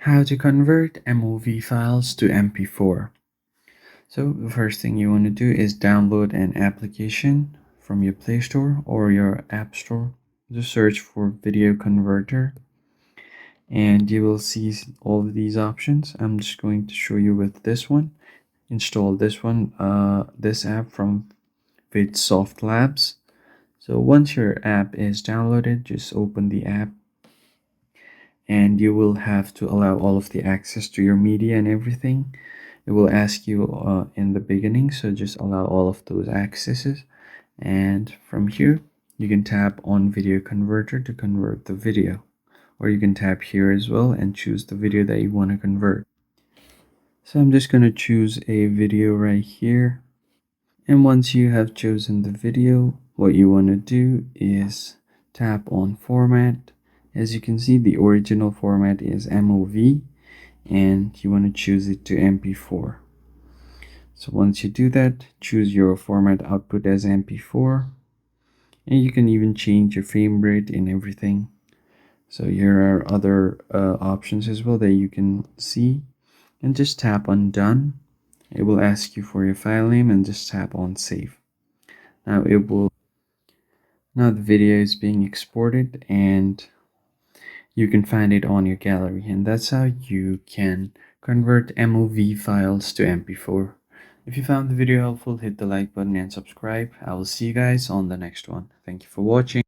How to convert MOV files to MP4. So the first thing you want to do is download an application from your Play Store or your App Store. Just search for video converter and you will see all of these options. I'm just going to show you with this one. Install this app from Vidsoft Labs. So once your app is downloaded, just open the app and you will have to allow all of the access to your media and everything. It will ask you in the beginning, so just allow all of those accesses, and from here you can tap on video converter to convert the video, or you can tap here as well and choose the video that you want to convert. So I'm just going to choose a video right here, and once you have chosen the video, what you want to do is tap on format. As you can see, the original format is MOV and you want to choose it to MP4. So once you do that, choose your format output as MP4, and you can even change your frame rate and everything. So here are other options as well that you can see, and just tap on done. It will ask you for your file name and just tap on save. Now the video is being exported and you can find it on your gallery, and that's how you can convert MOV files to MP4. If you found the video helpful, hit the like button and subscribe. I will see you guys on the next one. Thank you for watching.